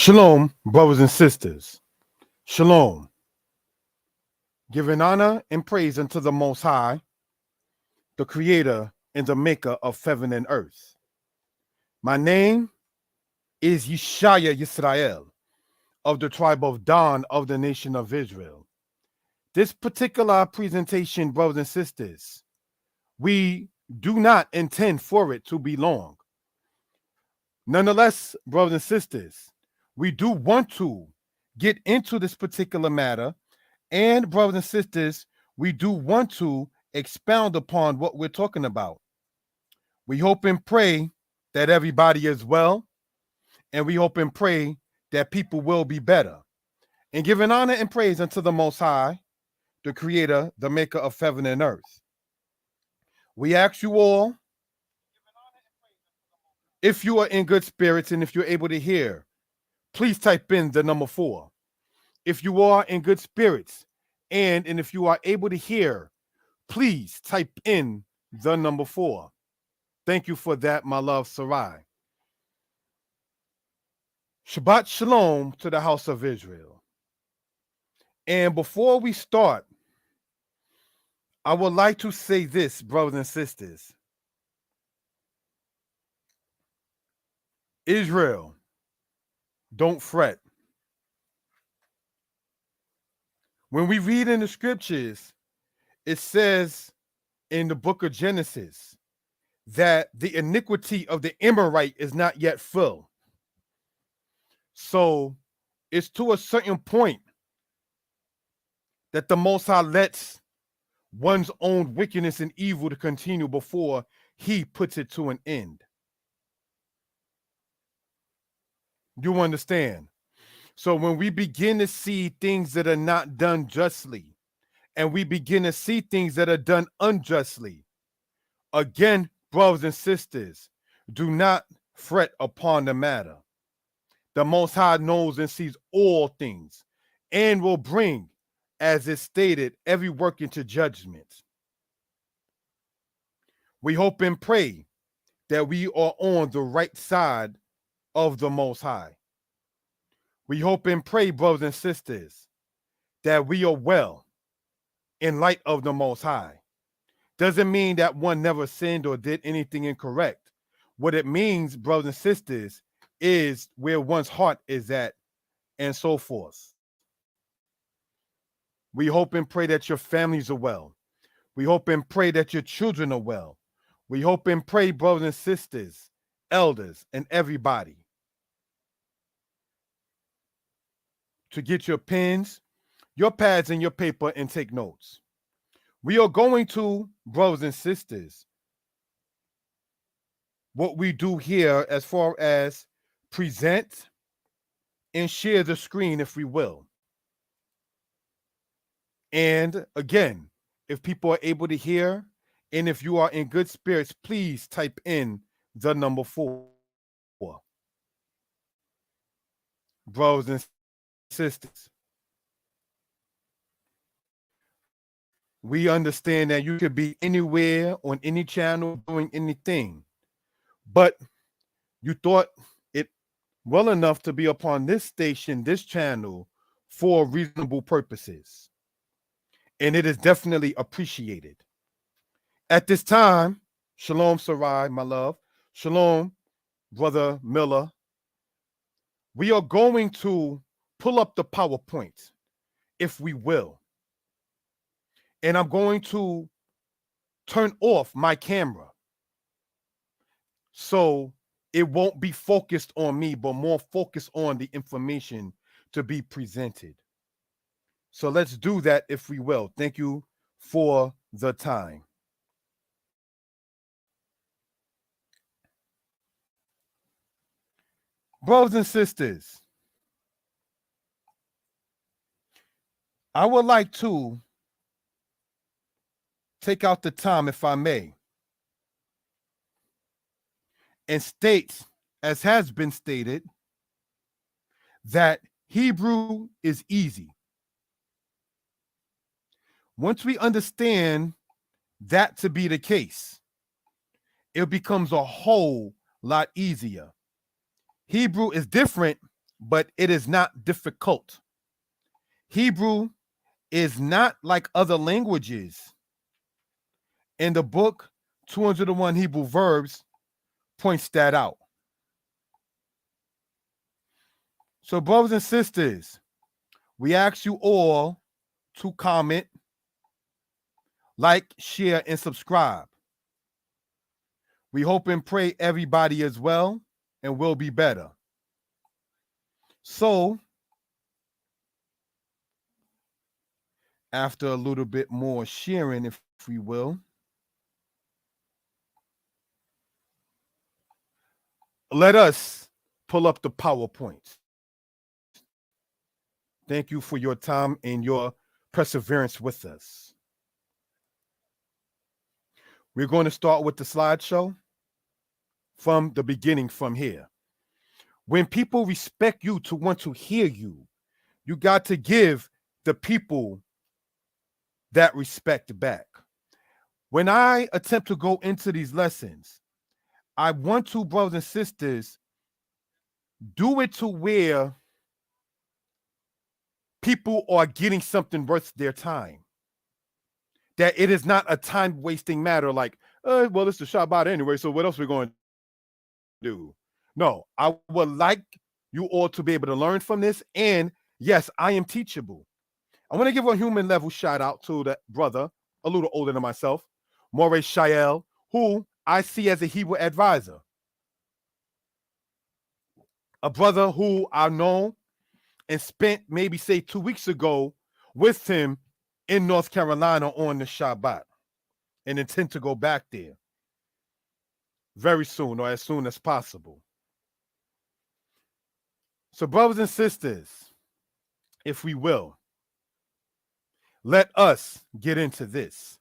Shalom, brothers and sisters. Shalom. Giving honor and praise unto the Most High, the Creator and the Maker of heaven and earth. My name is Yeshaya Yisrael, of the tribe of Dan of the nation of Israel. This particular presentation, brothers and sisters, we do not intend for it to be long. Nonetheless, brothers and sisters, we do want to get into this particular matter. And brothers and sisters, we do want to expound upon what we're talking about. We hope and pray that everybody is well, and we hope and pray that people will be better. And giving honor and praise unto the Most High, the Creator, the Maker of heaven and earth. We ask you all, if you are in good spirits and if you're able to hear, please type in the number 4. If you are in good spirits and if you are able to hear, please type in the number 4. Thank you for that, my love, Sarai. Shabbat Shalom to the house of Israel. And before we start, I would like to say this, brothers and sisters. Israel, don't fret. When we read in the scriptures, it says in the book of Genesis that the iniquity of the Amorite is not yet full. So it's to a certain point that the Most High lets one's own wickedness and evil to continue before he puts it to an end. You understand? So when we begin to see things that are not done justly, and we begin to see things that are done unjustly, again, brothers and sisters, do not fret upon the matter. The Most High knows and sees all things and will bring, as is stated, every work into judgment. We hope and pray that we are on the right side of the Most High. We hope and pray, brothers and sisters, that we are well in light of the Most High. Doesn't mean that one never sinned or did anything incorrect. What it means, brothers and sisters, is where one's heart is at and so forth. We hope and pray that your families are well. We hope and pray that your children are well. We hope and pray, brothers and sisters, elders, and everybody, to get your pens, your pads, and your paper and take notes. We are going to, brothers and sisters, what we do here as far as present and share the screen, if we will. And again, if people are able to hear, and if you are in good spirits, please type in the number 4. Brothers and sisters, we understand that you could be anywhere on any channel doing anything, but you thought it well enough to be upon this station, this channel, for reasonable purposes. And it is definitely appreciated. At this time, Shalom, Sarai, my love. Shalom, Brother Miller. We are going to pull up the PowerPoint, if we will. And I'm going to turn off my camera so it won't be focused on me, but more focused on the information to be presented. So let's do that, if we will. Thank you for the time. Brothers and sisters, I would like to take out the time, if I may, and state, as has been stated, that Hebrew is easy. Once we understand that to be the case, it becomes a whole lot easier. Hebrew is different but it is not difficult. Hebrew is not like other languages. In the book 201 Hebrew Verbs points that out. So, brothers and sisters, we ask you all to comment, like, share, and subscribe. We hope and pray everybody is well and will be better. So, after a little bit more sharing, if we will, let us pull up the PowerPoint. Thank you for your time and your perseverance with us. We're going to start with the slideshow from the beginning from here. When people respect you to want to hear you, you got to give the people that respect back. When I attempt to go into these lessons, I want to, brothers and sisters, do it to where people are getting something worth their time. That it is not a time-wasting matter like, well, it's the Shabbat anyway, so what else are we going to do? No, I would like you all to be able to learn from this. And yes, I am teachable. I want to give a human level shout out to that brother, a little older than myself, Moreh Shael, who I see as a Hebrew advisor. A brother who I know and spent maybe say 2 weeks ago with him in North Carolina on the Shabbat and intend to go back there very soon or as soon as possible. So, brothers and sisters, if we will, let us get into this.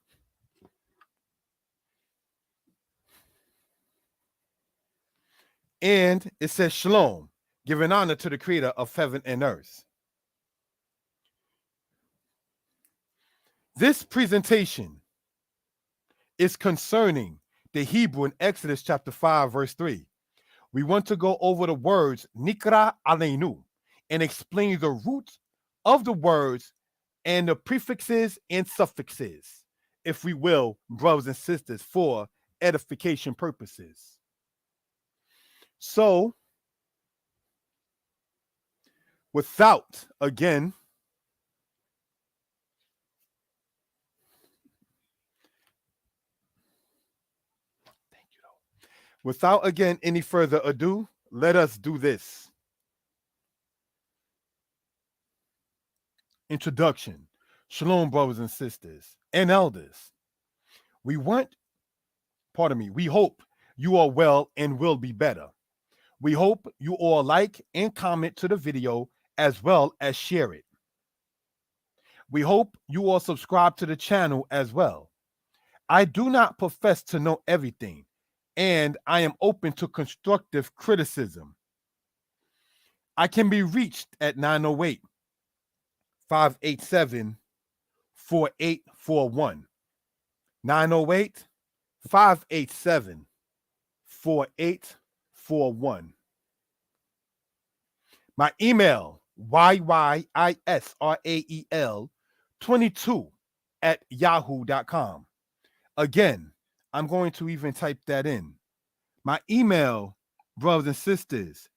And it says, Shalom, giving honor to the creator of heaven and earth. This presentation is concerning the Hebrew in Exodus chapter 5, verse 3. We want to go over the words Nikra, Aleinu and explain the root of the words and the prefixes and suffixes, if we will, brothers and sisters, for edification purposes. So, without, again, any further ado, let us do this. Introduction. Shalom, brothers and sisters and elders. We hope you are well and will be better. We hope you all like and comment to the video as well as share it. We hope you all subscribe to the channel as well. I do not profess to know everything, and I am open to constructive criticism. I can be reached at 908-587-4841. 908-587-4841. My email, yyisrael22@yahoo.com. Again, I'm going to even type that in. My email, brothers and sisters,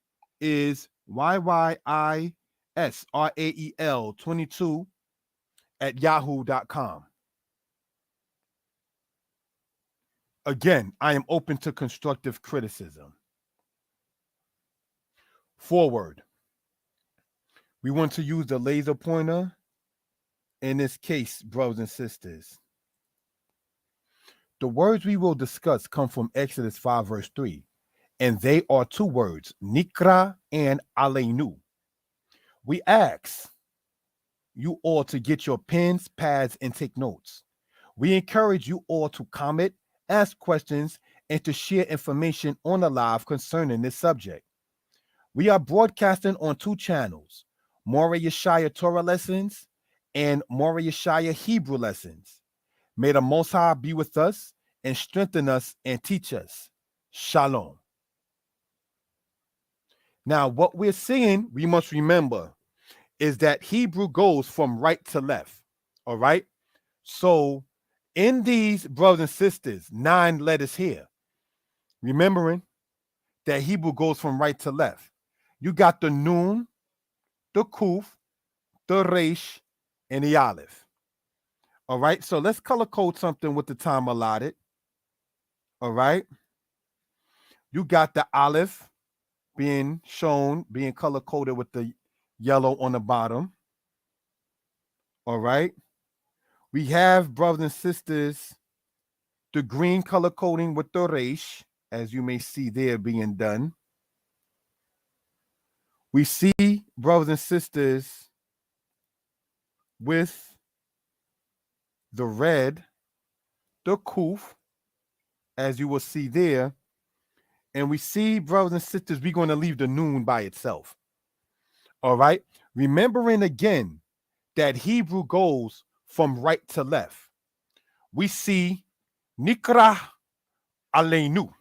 is yyisrael22@yahoo.com. Again, I am open to constructive criticism. Forward. We want to use the laser pointer in this case, brothers and sisters. The words we will discuss come from Exodus 5, verse 3, and they are two words, Nekra and Aleinu. We ask you all to get your pens, pads, and take notes. We encourage you all to comment, ask questions, and to share information on the live concerning this subject. We are broadcasting on 2 channels, Moreh Yeshaya Torah Lessons and Moreh Yeshaya Hebrew Lessons. May the Most High be with us and strengthen us and teach us. Shalom. Now, what we're seeing, we must remember, is that Hebrew goes from right to left. All right. So in these brothers and sisters, 9 letters here, remembering that Hebrew goes from right to left. You got the Nun, the Kuf, the Resh, and the Aleph. All right. So let's color code something with the time allotted. All right. You got the Aleph being shown, being color coded with the yellow on the bottom. All right. We have, brothers and sisters, the green color coding with the Resh, as you may see there being done. We see, brothers and sisters, with the red, the Kuf, as you will see there. And we see, brothers and sisters, we're going to leave the Nun by itself. All right. Remembering again that Hebrew goes from right to left. We see Nikra, Aleinu.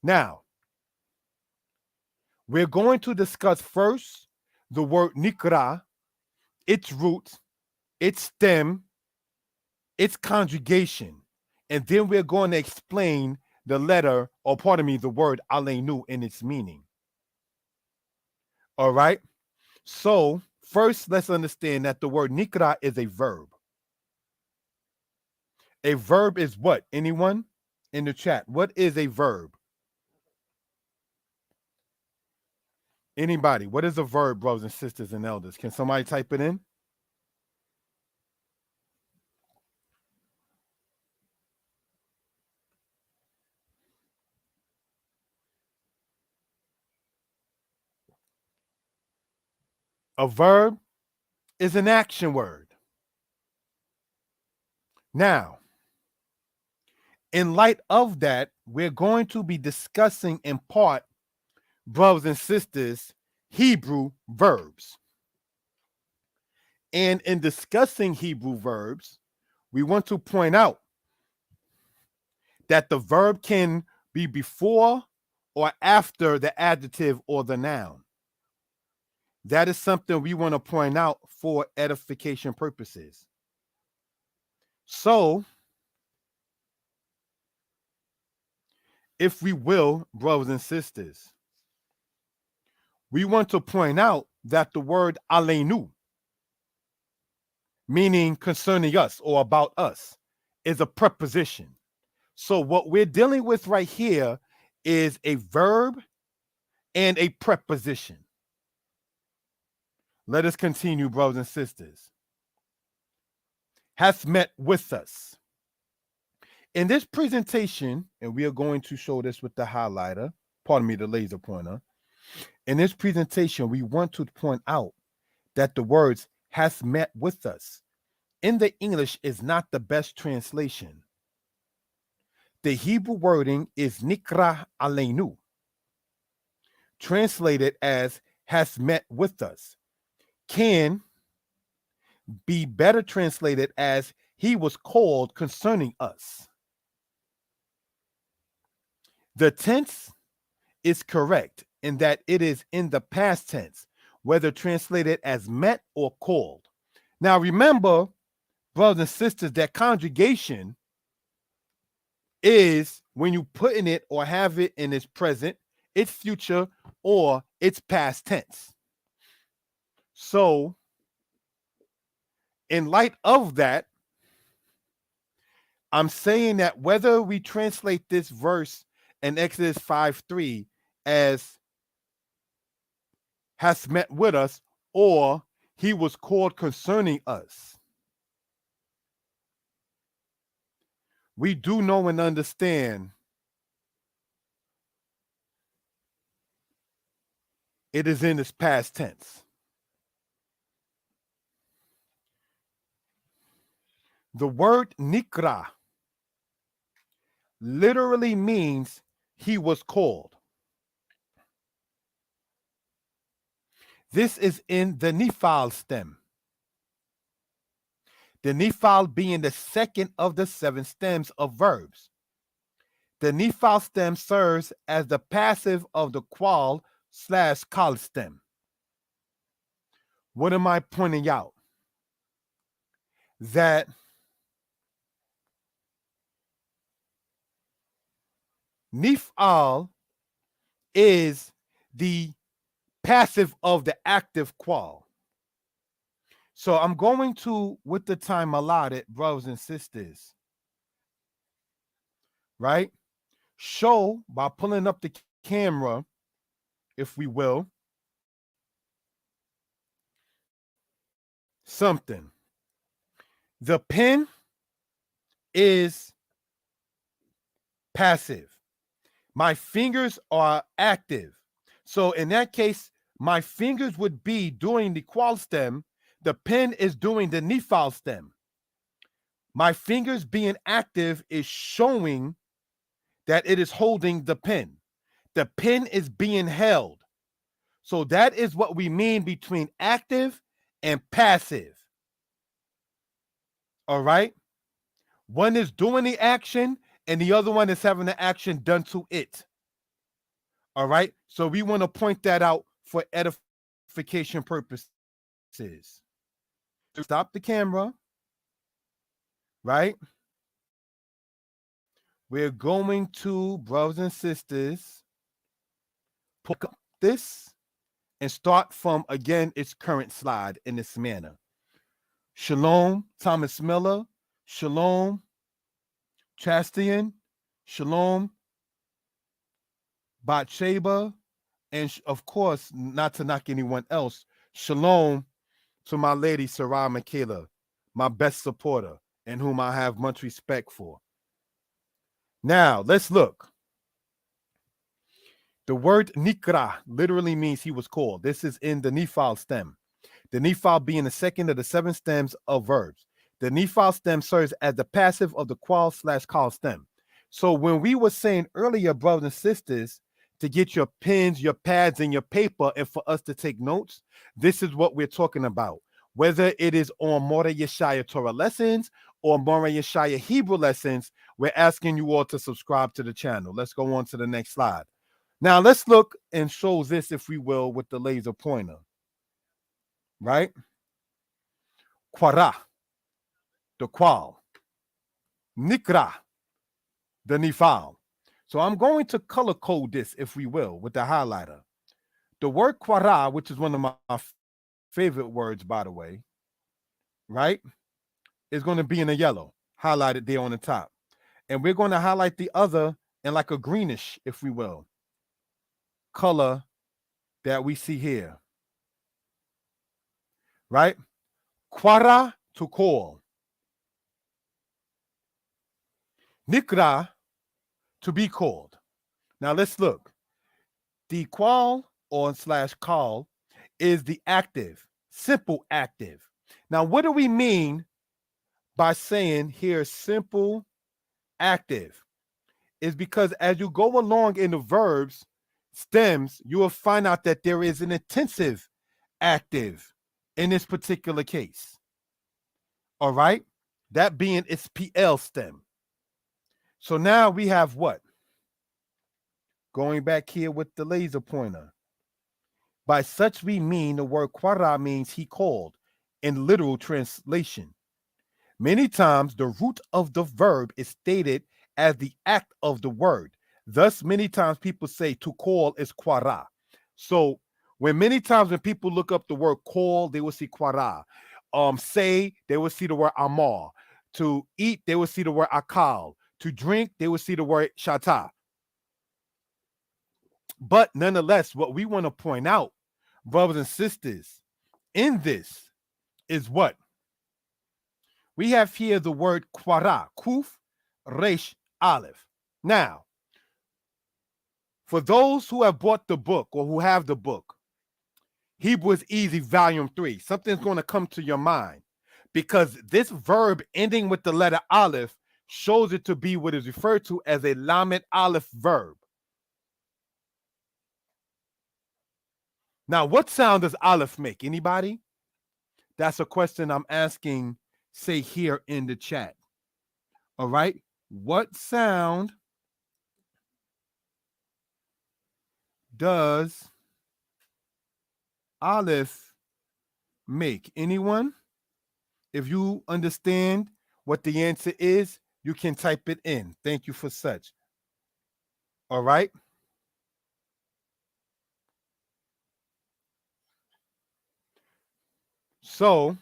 Now, we're going to discuss first the word Nikra, its root, its stem, its conjugation, and then we're going to explain the letter, or pardon me, the word Aleinu in its meaning. All right. So first, let's understand that the word Nikra is a verb. A verb is what? Anyone in the chat? What is a verb? Anybody? What is a verb, brothers and sisters and elders? Can somebody type it in? A verb is an action word. Now, in light of that, we're going to be discussing in part, brothers and sisters, Hebrew verbs. And in discussing Hebrew verbs, we want to point out that the verb can be before or after the adjective or the noun. That is something we want to point out for edification purposes. So, if we will, brothers and sisters, we want to point out that the word Aleinu, meaning concerning us or about us, is a preposition. So what we're dealing with right here is a verb and a preposition. Let us continue, brothers and sisters. Hath met with us. In this presentation, and we are going to show this with the highlighter, pardon me, the laser pointer. In this presentation, we want to point out that the words hath met with us in the English is not the best translation. The Hebrew wording is Nikra Aleinu, translated as has met with us, can be better translated as he was called concerning us. The tense is correct in that it is in the past tense, whether translated as met or called. Now remember, brothers and sisters, that conjugation is when you put in it or have it in its present, its future, or its past tense. So in light of that, I'm saying that whether we translate this verse in Exodus 5:3 as has met with us, or he was called concerning us, we do know and understand it is in its past tense. The word Nikra literally means he was called. This is in the Nephal stem. The Nephal being the second of the 7 stems of verbs. The Nephal stem serves as the passive of the qual slash call stem. What am I pointing out? That nifal is the passive of the active qual. So I'm going to, with the time allotted, brothers and sisters, right? Show by pulling up the camera, if we will, something. The pen is passive. My fingers are active. So in that case, my fingers would be doing the qual stem. The pen is doing the nifal stem. My fingers being active is showing that it is holding the pen. The pen is being held. So that is what we mean between active and passive. All right. One is doing the action and the other one is having the action done to it. All right. So we want to point that out for edification purposes. Stop the camera. Right. We're going to, brothers and sisters, pick up this and start from, again, its current slide in this manner. Shalom, Thomas Miller. Shalom, Chastian. Shalom, Bathsheba. And of course, not to knock anyone else, shalom to my lady, Sarah Michaela, my best supporter, and whom I have much respect for. Now, let's look. The word Naqra literally means he was called. This is in the nifal stem. The nifal being the second of the 7 stems of verbs. The nifal stem serves as the passive of the qual slash call stem. So when we were saying earlier, brothers and sisters, to get your pens, your pads, and your paper, and for us to take notes, this is what we're talking about. Whether it is on Moreh Yeshaya Torah lessons or Moreh Yeshaya Hebrew lessons, we're asking you all to subscribe to the channel. Let's go on to the next slide. Now let's look and show this, if we will, with the laser pointer. Right? Qara, the qual. Naqra, the nifal. So I'm going to color code this, if we will, with the highlighter. The word qara, which is one of my favorite words, by the way, right, is going to be in a yellow, highlighted there on the top. And we're going to highlight the other in like a greenish, if we will, color that we see here. Right? Qara, to call. Naqra, to be called. Now let's look. The qual or slash call is the active, simple active. Now, what do we mean by saying here simple active? Is because as you go along in the verbs, stems, you will find out that there is an intensive active in this particular case. All right? That being its PL stem. So now we have what? Going back here with the laser pointer. By such we mean the word qara means he called in literal translation. Many times the root of the verb is stated as the act of the word. Thus, many times people say to call is qara. So when many times when people look up the word call, they will see qara. Say, they will see the word amar. To eat, they will see the word akal. To drink, they will see the word shata. But nonetheless, what we want to point out, brothers and sisters, in this is what? We have here the word qara, kuf, resh, aleph. Now, for those who have bought the book or who have the book, Hebrew is Easy, Volume 3, something's going to come to your mind because this verb ending with the letter aleph shows it to be what is referred to as a lamed aleph verb. Now, what sound does aleph make? Anybody? That's a question I'm asking, say, here in the chat. All right. What sound does Aleph make? Anyone? If you understand what the answer is, you can type it in. Thank you for such. All right. So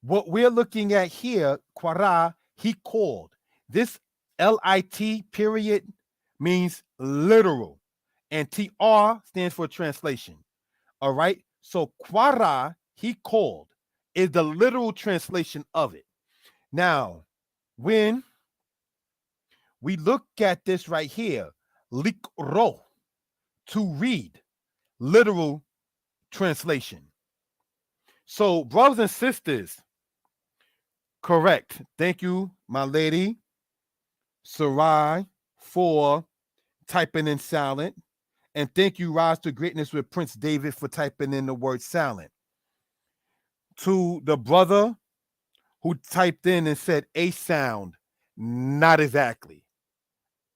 what we're looking at here, Quara, he called. This LIT period means literal, and TR stands for translation. All right. So Quara, he called, is the literal translation of it. Now, when we look at this right here, likro, to read, literal translation. So, brothers and sisters, correct. Thank you, my lady, Sarai, for typing in silent. And thank you, Rise to Greatness with Prince David, for typing in the word silent. To the brother who typed in and said a sound, not exactly.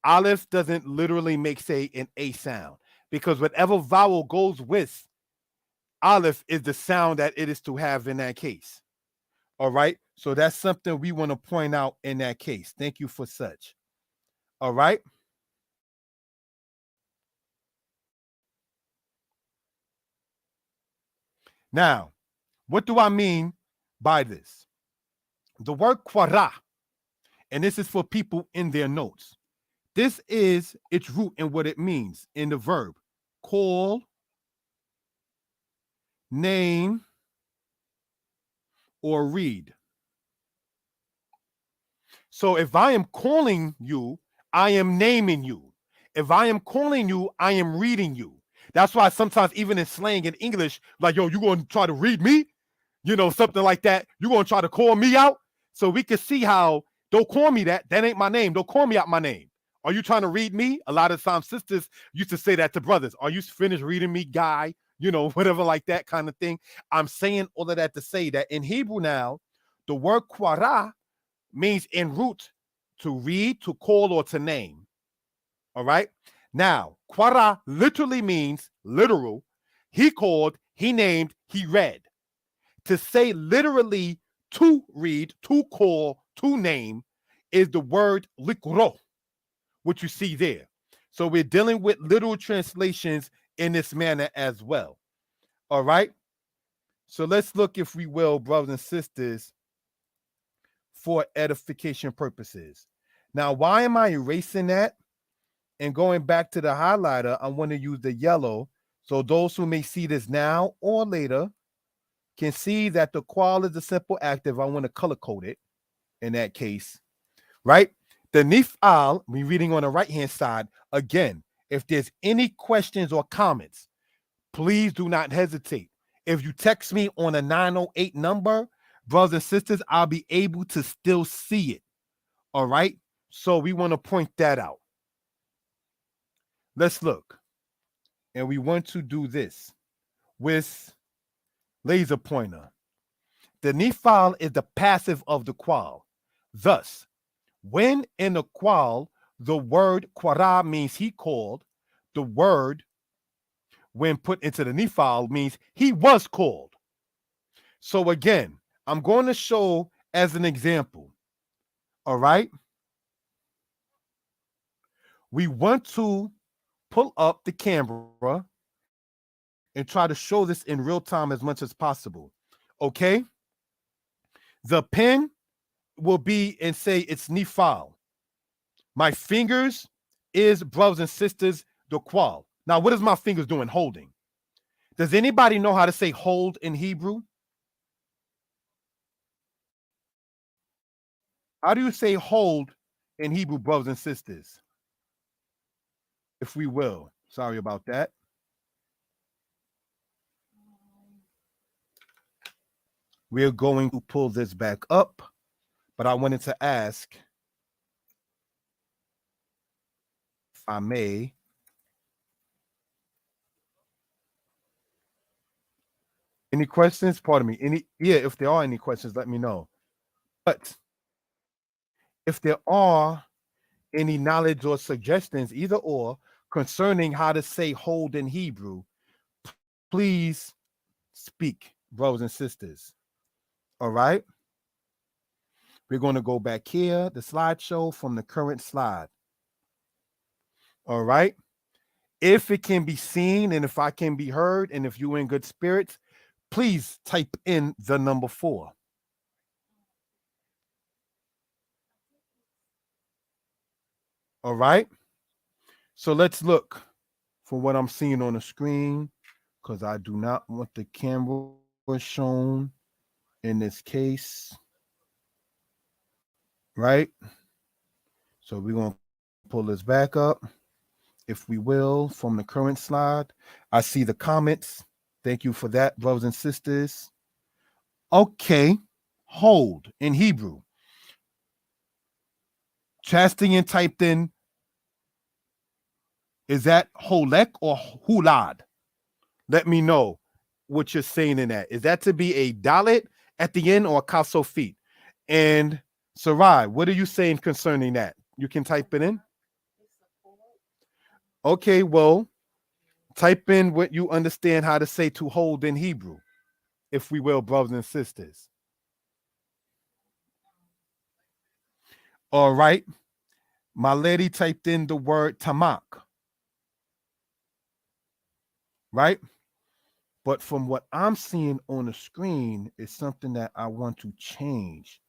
Aleph doesn't literally make, say, an a sound, because whatever vowel goes with Aleph is the sound that it is to have in that case. All right. So that's something we want to point out in that case. Thank you for such. All right. Now, what do I mean by this? The word quara, and this is for people in their notes. This is its root and what it means in the verb call, name, or read. So if I am calling you, I am naming you. If I am calling you, I am reading you. That's why sometimes even in slang in English, like, yo, you going to try to read me? You know, something like that. You going to try to call me out? So we can see how, don't call me that. That ain't my name. Don't call me out my name. Are you trying to read me? A lot of times sisters used to say that to brothers. Are you finished reading me, guy? You know, whatever like that kind of thing. I'm saying all of that to say that in Hebrew now, the word quara means en route to read, to call, or to name. All right. Now, quara literally means literal. He called, he named, he read. To say literally to read, to call, to name is the word likro, which you see there. So we're dealing with literal translations in this manner as well. All right. So let's look, if we will, brothers and sisters, for edification purposes. Now, why am I erasing that and going back to the highlighter? I want to use the yellow. So those who may see this now or later can see that the qual is a simple active. I want to color code it in that case, right? The nif'al, we're reading on the right-hand side. Again, if there's any questions or comments, please do not hesitate. If you text me on a 908 number, brothers and sisters, I'll be able to still see it. All right. So we want to point that out. Let's look. And we want to do this with laser pointer. The nifal is the passive of the qual. Thus, when in the qual, the word quara means he called, the word, when put into the nifal, means he was called. So again, I'm going to show as an example. All right. We want to pull up the camera and try to show this in real time as much as possible. Okay. The pen will be and say it's nifal. My fingers is, brothers and sisters, the qual. Now, what is my fingers doing? Holding. Does anybody know how to say hold in Hebrew? How do you say hold in Hebrew, brothers and sisters? If we will. Sorry about that. We're going to pull this back up, but I wanted to ask, if I may, any questions? Pardon me. If there are any questions, let me know. But if there are any knowledge or suggestions, either or, concerning how to say hold in Hebrew, please speak, brothers and sisters. All right. We're going to go back here, the slideshow from the current slide. All right. If it can be seen and if I can be heard and if you're in good spirits, please type in the number 4. All right. So let's look for what I'm seeing on the screen because I do not want the camera shown in this case. Right. So we're going to pull this back up, if we will, from the current slide. I see the comments. Thank you for that, brothers and sisters. Okay. Hold in Hebrew. Chastian typed in, is that holek or hulad? Let me know what you're saying in that. Is that to be a dalet at the end or a kasofit? And Sarai, what are you saying concerning that? You can type it in. Okay, well, type in what you understand how to say to hold in Hebrew, if we will, brothers and sisters. All right. My lady typed in the word tamak. Right? But from what I'm seeing on the screen is something that I want to change,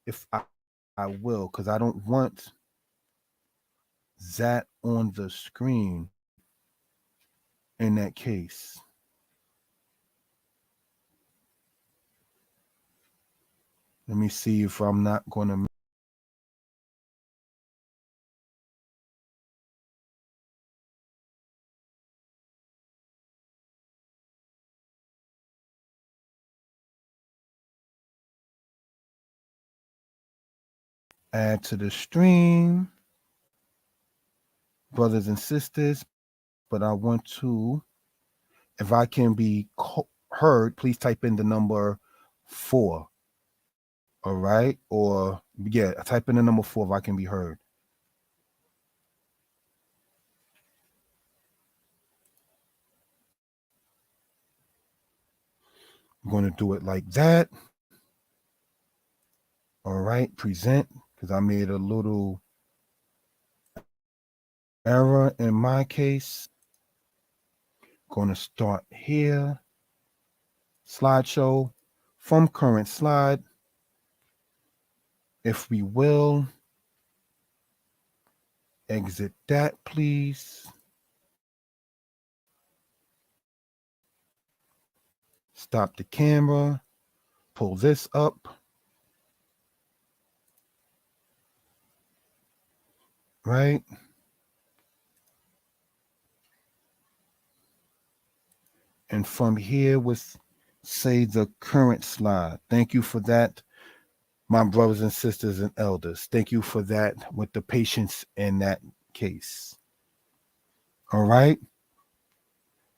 if I will, because I don't want that on the screen in that case. Let me see if I'm not going to add to the stream, brothers and sisters, but I want to, if I can be heard, please type in the number 4. All right. Or yeah, type in the number 4 if I can be heard. I'm going to do it like that. All right. Present, because I made a little error in my case. Going to start here. Slideshow from current slide. If we will, exit that, please. Stop the camera. Pull this up. Right. And from here with, say, the current slide. Thank you for that, my brothers and sisters and elders. Thank you for that with the patience in that case. All right.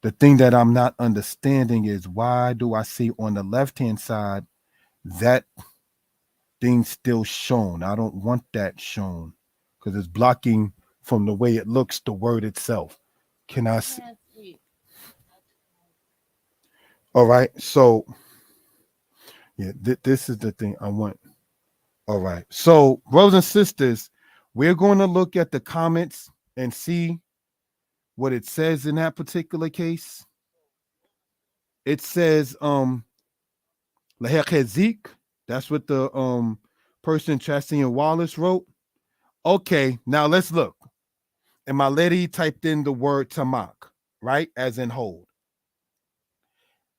The thing that I'm not understanding is why do I see on the left-hand side that thing still shown? I don't want that shown because it's blocking from the way it looks the word itself. Can I see? All right. So, yeah, this is the thing I want. All right. So, brothers and sisters, we're going to look at the comments and see what it says in that particular case. It says Lehechezik. That's what the person Chastian Wallace wrote. Okay, now let's look. And my lady typed in the word tamak, right? As in hold.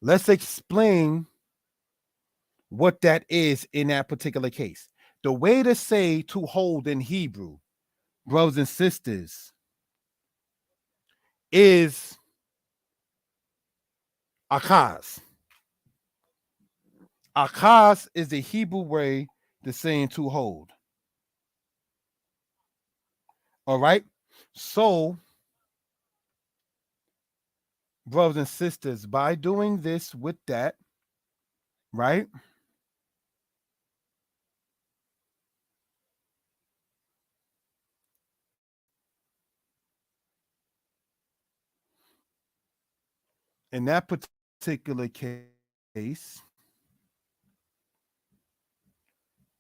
Let's explain what that is in that particular case. The way to say to hold in Hebrew, brothers and sisters, is akaz. Akaz is the Hebrew way to saying to hold. All right. So, brothers and sisters, by doing this with that, right? in that particular case,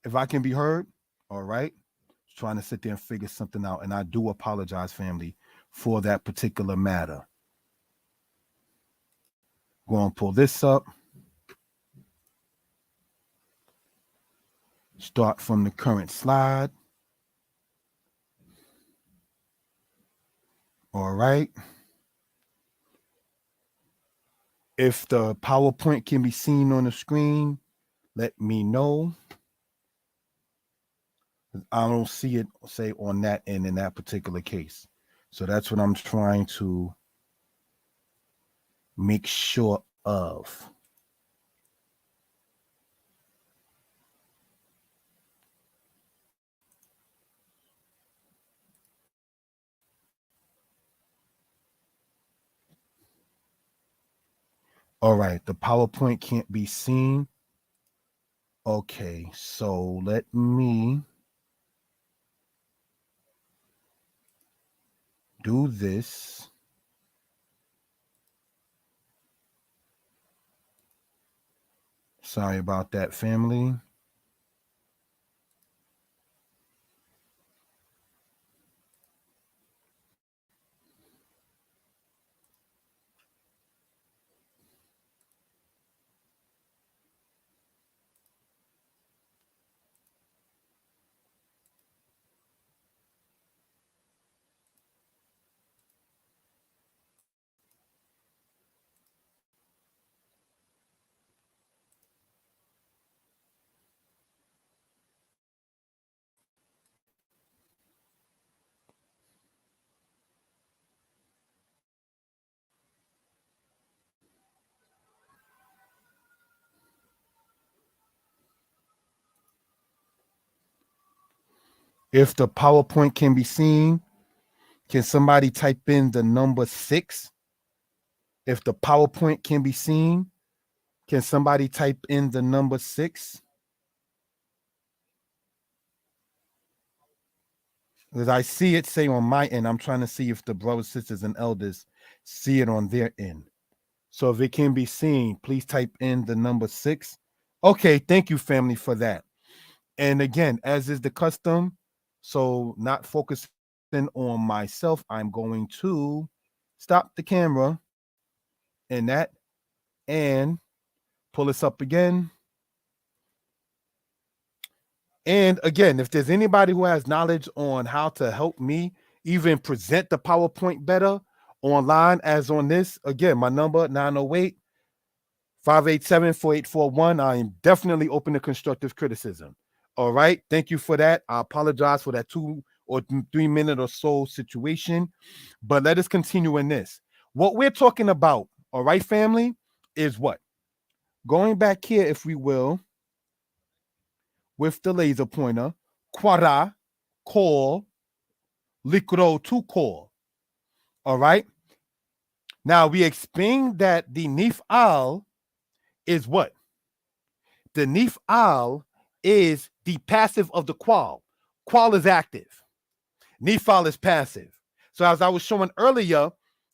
if I can be heard, all right. Trying to sit there and figure something out. And I do apologize, family, for that particular matter. Go and pull this up. Start from the current slide. All right. If the PowerPoint can be seen on the screen, let me know. I don't see it, say, on that end in that particular case. So that's what I'm trying to make sure of. All right, the PowerPoint can't be seen. Okay, so let me do this. Sorry about that, family. If the PowerPoint can be seen, can somebody type in the number 6? If the PowerPoint can be seen, can somebody type in the number 6? Because I see it say on my end. I'm trying to see if the brothers, sisters, and elders see it on their end. So if it can be seen, please type in the number 6. Okay, thank you, family, for that. And again, as is the custom, so not focusing on myself, I'm going to stop the camera and that and pull this up again. And again, if there's anybody who has knowledge on how to help me even present the PowerPoint better online as on this, again, my number 908-587-4841. I am definitely open to constructive criticism. All right. Thank you for that. I apologize for that 2 or 3 minute or so situation, but let us continue in this. What we're talking about, all right, family, is what? Going back here, if we will, with the laser pointer, quara, call, likro, to call. All right. Now we explained that the nif'al is what? The nif'al is the passive of the qual. Qual is active. Nif'al is passive. So as I was showing earlier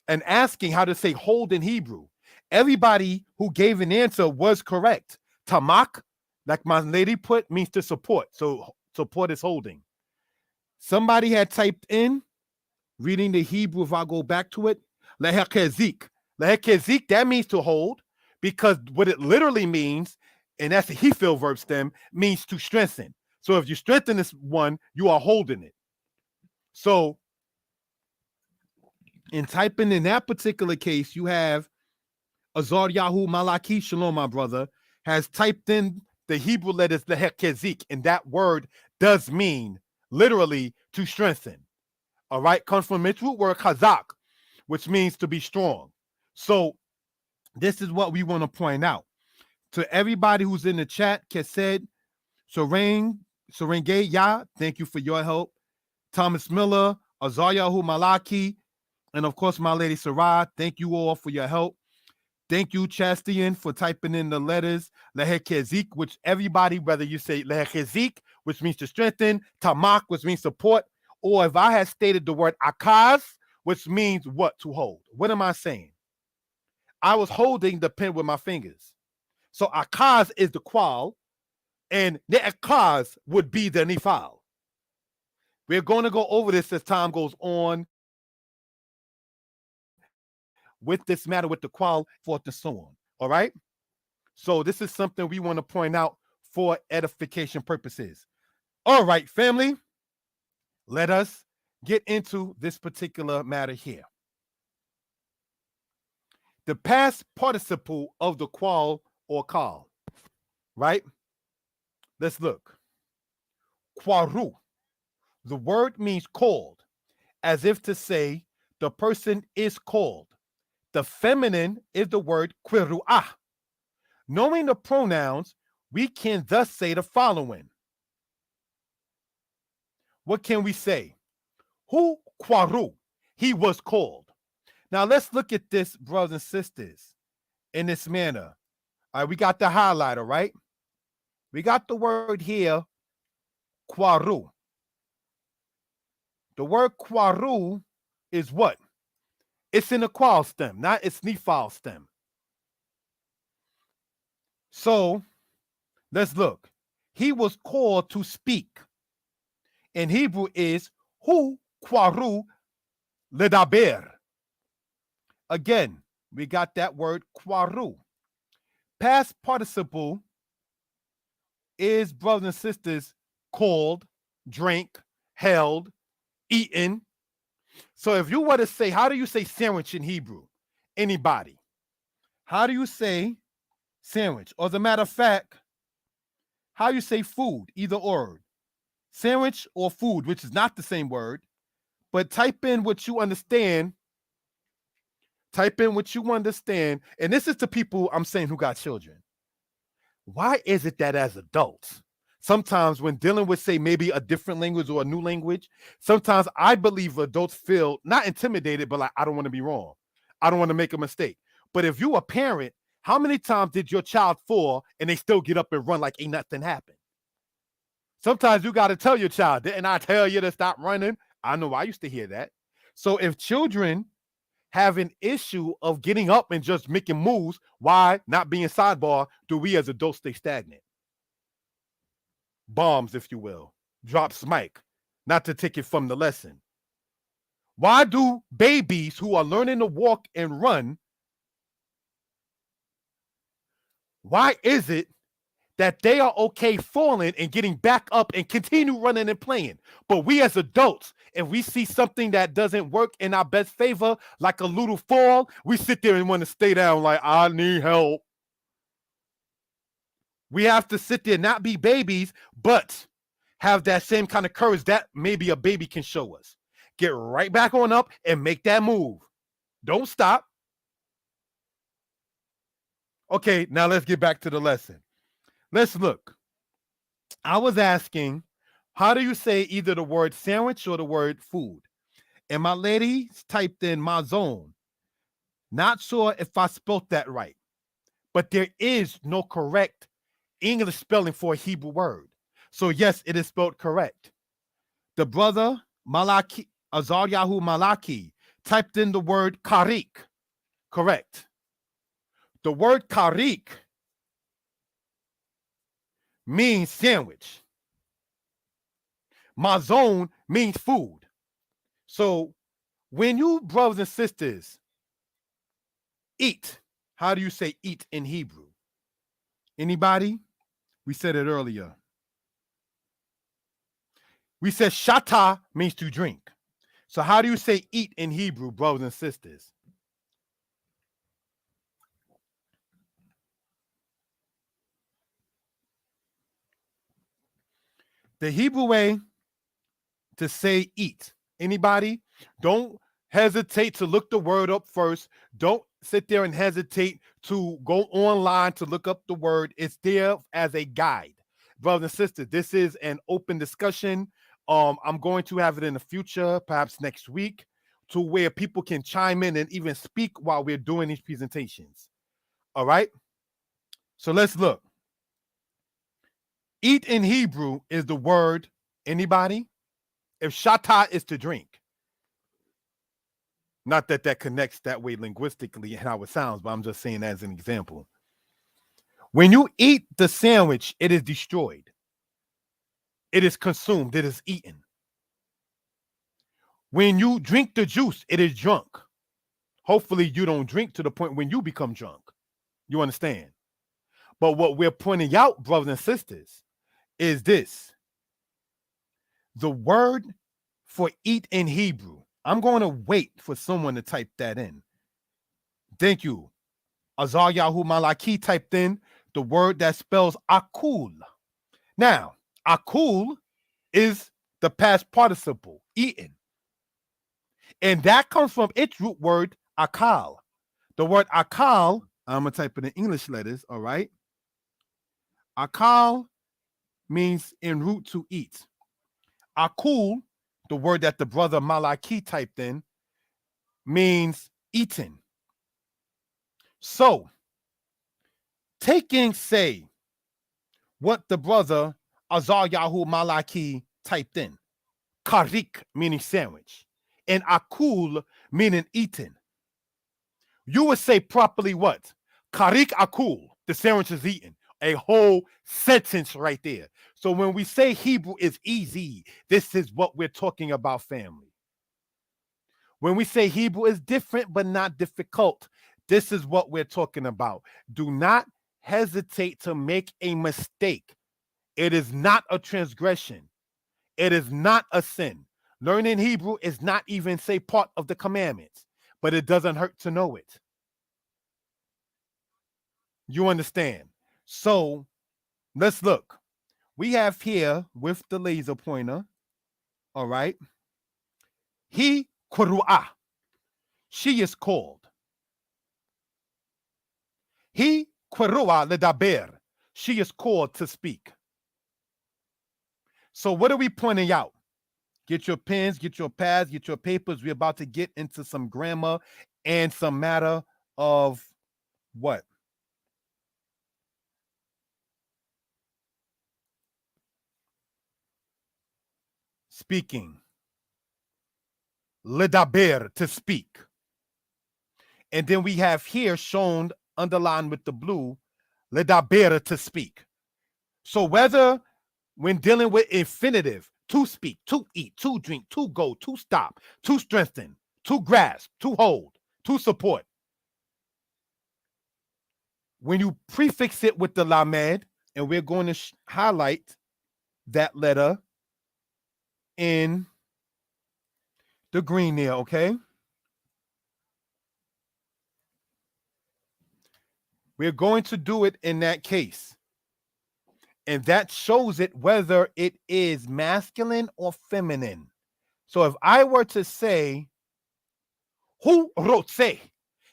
and asking how to say hold in Hebrew, everybody who gave an answer was correct. Tamak, like my lady put, means to support. So support is holding. Somebody had typed in, reading the Hebrew, if I go back to it, lehekezik. Lehekezik, that means to hold, because what it literally means, and that's a he-fil verb stem, means to strengthen. So if you strengthen this one, you are holding it. So in typing in that particular case, you have Azar Yahu Malaki Shalom, my brother, has typed in the Hebrew letters lehekezik, and that word does mean literally to strengthen. All right, comes from its root word chazak, which means to be strong. So this is what we want to point out to everybody who's in the chat. Kesed, Serenge Ya, thank you for your help. Thomas Miller, Azaryahu Malaki, and of course my lady Sarah, thank you all for your help. Thank you, Chastian, for typing in the letters lehekezik, which everybody, whether you say lehekezik, which means to strengthen, tamak, which means support, or if I had stated the word akaz, which means what? To hold. What am I saying? I was holding the pen with my fingers. So akaz is the qual, and ne'akaz would be the nifal. We're going to go over this as time goes on with this matter with the qual, forth and so on. All right. So this is something we want to point out for edification purposes. All right, family. Let us get into this particular matter here. The past participle of the qual or call, right? Let's look. Kwaru. The word means called, as if to say the person is called. The feminine is the word quiru'ah. Knowing the pronouns, we can thus say the following. What can we say? Hu kwaru, he was called. Now let's look at this, brothers and sisters, in this manner. All right, we got the highlighter, right? We got the word here, kwaru. The word kwaru is what? It's in the qual stem, not its nifal stem. So let's look. He was called to speak. In Hebrew is hu kwaru ledaber. Again, we got that word kwaru. Past participle is, brothers and sisters, called, drank, held, eaten. So if you were to say, how do you say sandwich in Hebrew? Anybody? How do you say sandwich? Or as a matter of fact, how you say food, either or. Sandwich or food, which is not the same word, but type in what you understand. Type in what you understand. And this is to people I'm saying who got children. Why is it that as adults, sometimes when dealing with, say, maybe a different language or a new language, sometimes I believe adults feel not intimidated, but like, I don't want to be wrong. I don't want to make a mistake. But if you a parent, how many times did your child fall and they still get up and run like ain't nothing happened? Sometimes you got to tell your child, didn't I tell you to stop running? I know I used to hear that. So if children have an issue of getting up and just making moves, why not being sidebar do we as adults stay stagnant? Bombs, if you will, drops mic, not to take it from the lesson. Why do babies who are learning to walk and run, why is it that they are okay falling and getting back up and continue running and playing? But we as adults, if we see something that doesn't work in our best favor, like a little fall, we sit there and want to stay down like, I need help. We have to sit there, not be babies, but have that same kind of courage that maybe a baby can show us. Get right back on up and make that move. Don't stop. Okay, now let's get back to the lesson. Let's look. I was asking, how do you say either the word sandwich or the word food? And my lady typed in mazon. Not sure if I spelled that right, but there is no correct English spelling for a Hebrew word. So yes, it is spelled correct. The brother Malaki, Azaryahu Malaki, typed in the word karik. Correct. The word karik means sandwich. Mazon means food. So when you brothers and sisters eat, how do you say eat in Hebrew? Anybody? We said it earlier. We said shata means to drink. So how do you say eat in Hebrew, brothers and sisters? The Hebrew way to say eat. Anybody? Don't hesitate to look the word up first. Don't sit there and hesitate to go online to look up the word. It's there as a guide. Brothers and sisters, this is an open discussion. I'm going to have it in the future, perhaps next week, to where people can chime in and even speak while we're doing these presentations. All right? So let's look. Eat in Hebrew is the word, anybody? If shata is to drink. Not that that connects that way linguistically and how it sounds, but I'm just saying as an example. When you eat the sandwich, it is destroyed. It is consumed. It is eaten. When you drink the juice, it is drunk. Hopefully, you don't drink to the point when you become drunk. You understand? But what we're pointing out, brothers and sisters, is this. The word for eat in Hebrew. I'm going to wait for someone to type that in. Thank you. Azar Yahu Malaki typed in the word that spells akul. Now, akul is the past participle, eaten. And that comes from its root word akal. The word akal, I'm going to type it in English letters, all right? Akal means en route to eat. Akul, the word that the brother Malaki typed in, means eaten. So, taking, say, what the brother Azar Yahu Malaki typed in, karik meaning sandwich, and akul meaning eaten. You would say properly what? Karik akul, the sandwich is eaten. A whole sentence right there. So when we say Hebrew is easy, this is what we're talking about, family. When we say Hebrew is different but not difficult, this is what we're talking about. Do not hesitate to make a mistake. It is not a transgression. It is not a sin. Learning Hebrew is not even, say, part of the commandments, but it doesn't hurt to know it. You understand? So let's look. We have here with the laser pointer, all right? He Quru'ah. She is called. He Quru'ah ledaber. She is called to speak. So what are we pointing out? Get your pens, get your pads, get your papers. We're about to get into some grammar and some matter of what? Speaking. Ledaber, to speak. And then we have here shown, underlined with the blue, ledaber, to speak. So whether when dealing with infinitive, to speak, to eat, to drink, to go, to stop, to strengthen, to grasp, to hold, to support. When you prefix it with the lamed, and we're going to highlight that letter in the green there, okay? We're going to do it in that case. And that shows it whether it is masculine or feminine. So if I were to say, who wrote say?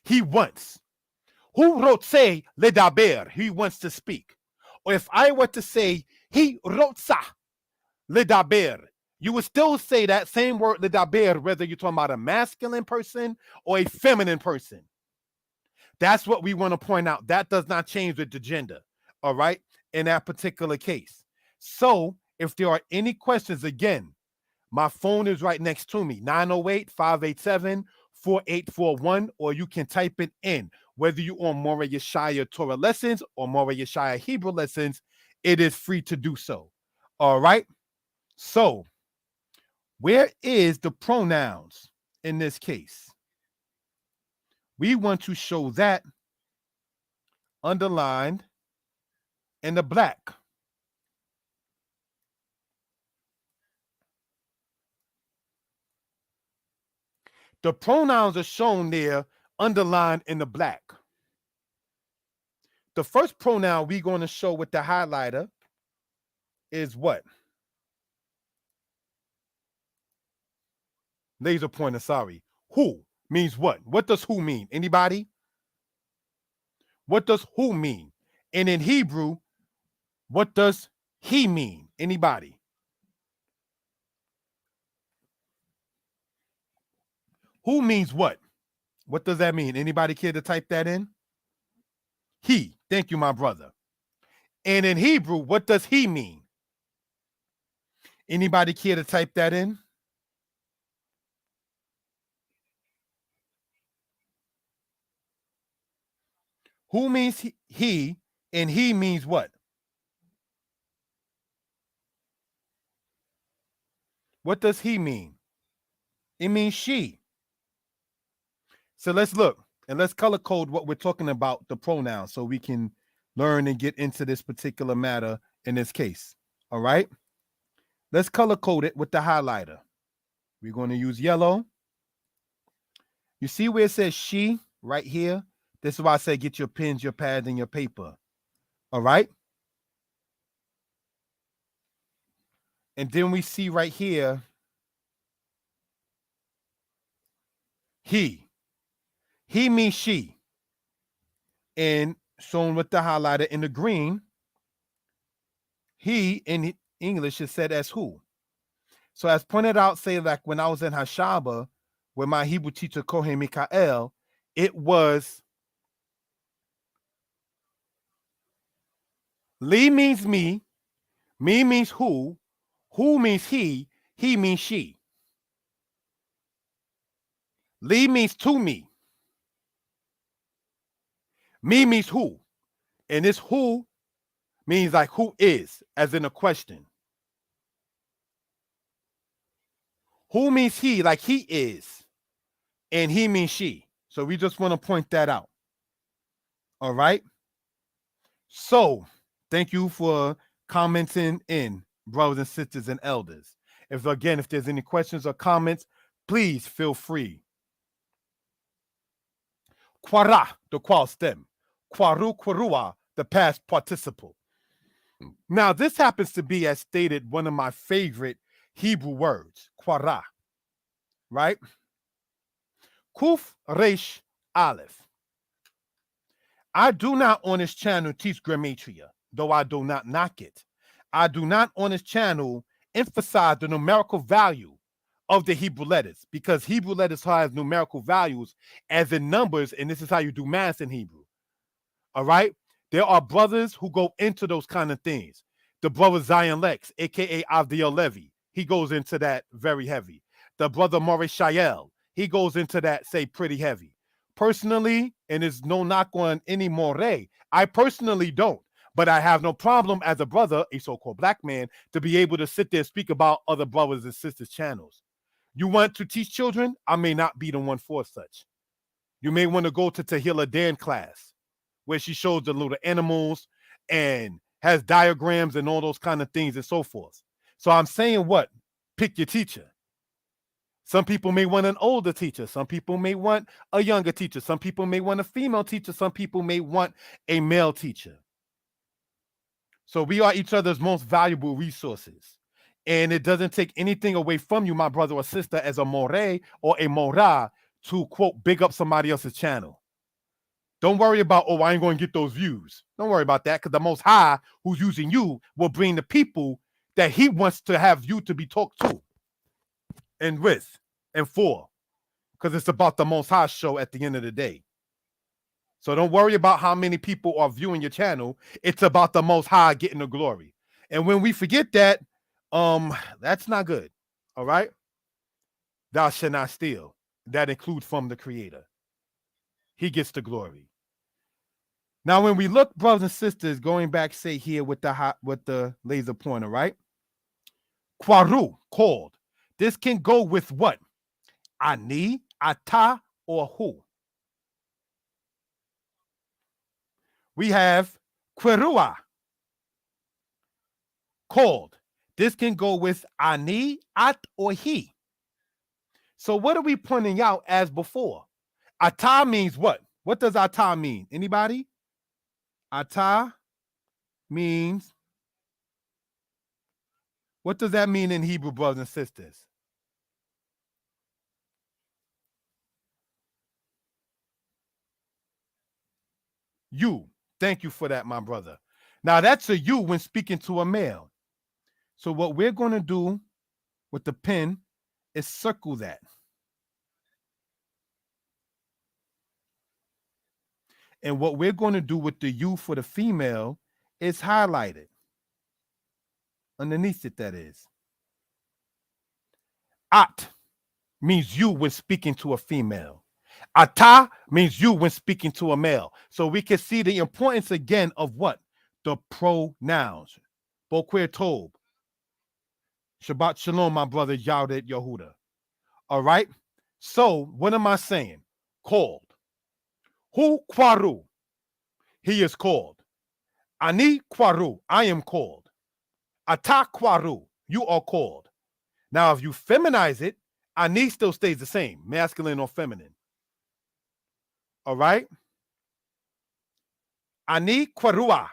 He wants. Who wrote say ledaber? He wants to speak. Or if I were to say, he wrote sa ledaber, you would still say that same word ledaber, whether you're talking about a masculine person or a feminine person. That's what we want to point out. That does not change with the gender, all right, in that particular case. So if there are any questions, again, my phone is right next to me, 908-587-4841, or you can type it in. Whether you're on Moreh Yeshaya Torah lessons or Moreh Yeshaya Hebrew lessons, it is free to do so, all right? So where is the pronouns in this case? We want to show that underlined in the black. The pronouns are shown there underlined in the black. The first pronoun we're going to show with the highlighter is what? Laser pointer, sorry. Who means what? What does who mean? Anybody? What does who mean? And in Hebrew, what does he mean? Anybody? Who means what? What does that mean? Anybody care to type that in? He. Thank you, my brother. And in Hebrew, what does he mean? Anybody care to type that in? Who means he, and he means what? What does he mean? It means she. So let's look and let's color code what we're talking about, the pronoun, so we can learn and get into this particular matter in this case. All right. Let's color code it with the highlighter. We're going to use yellow. You see where it says she right here? This is why I say get your pens, your pads, and your paper. All right. And then we see right here, he. He means she. And shown with the highlighter in the green, he in English is said as who. So as pointed out, say like when I was in Hashaba with my Hebrew teacher Kohen Mikael, it was Li means me means who means he means she. Li means to me means who, and this who means like who is, as in a question. Who means he, like he is, and he means she. So we just want to point that out. All right. So thank you for commenting in, brothers and sisters and elders. If there's any questions or comments, please feel free. Quara, the qual stem. Quaru, quarua, the past participle. Now, this happens to be, as stated, one of my favorite Hebrew words, quara, right? Kuf resh aleph. I do not on this channel teach grammatria, though I do not knock it. I do not on this channel emphasize the numerical value of the Hebrew letters, because Hebrew letters have numerical values as in numbers, and this is how you do math in Hebrew. All right? There are brothers who go into those kind of things. The brother Zion Lex, aka Avdiel Levy, he goes into that very heavy. The brother Maurice Shael, he goes into that, say, pretty heavy. Personally, and there's no knock on any Moray, I personally don't. But I have no problem as a brother, a so-called black man, to be able to sit there and speak about other brothers and sisters' channels. You want to teach children? I may not be the one for such. You may want to go to Tahila Dan class, where she shows the little animals and has diagrams and all those kind of things and so forth. So I'm saying what? Pick your teacher. Some people may want an older teacher. Some people may want a younger teacher. Some people may want a female teacher. Some people may want a male teacher. So we are each other's most valuable resources. And it doesn't take anything away from you, my brother or sister, as a more or a mora, to, quote, big up somebody else's channel. Don't worry about, oh, I ain't going to get those views. Don't worry about that, because the Most High, who's using you, will bring the people that he wants to have you to be talked to and with and for, because it's about the Most High show at the end of the day. So don't worry about how many people are viewing your channel. It's about the Most High getting the glory. And when we forget that, that's not good. All right? Thou shalt not steal. That includes from the Creator. He gets the glory. Now, when we look, brothers and sisters, going back, say here with the laser pointer, right? Kwaru, called. This can go with what? Ani, ata, or who. We have querua, called. This can go with ani, at, or he. So what are we pointing out as before? Ata means what? What does ata mean? Anybody? Ata means, what does that mean in Hebrew, brothers and sisters? You. Thank you for that, my brother. Now, that's a you when speaking to a male. So what we're going to do with the pen is circle that. And what we're going to do with the you for the female is highlight it. Underneath it, that is. At means you when speaking to a female. Ata means you when speaking to a male. So we can see the importance again of what? The pronouns. Boker Tob. Shabbat Shalom, my brother Yaudet Yehuda. All right. So what am I saying? Called. Hu kwaru. He is called. Ani kwaru. I am called. Ata kwaru. You are called. Now, if you feminize it, ani still stays the same, masculine or feminine. All right. Ani kwarua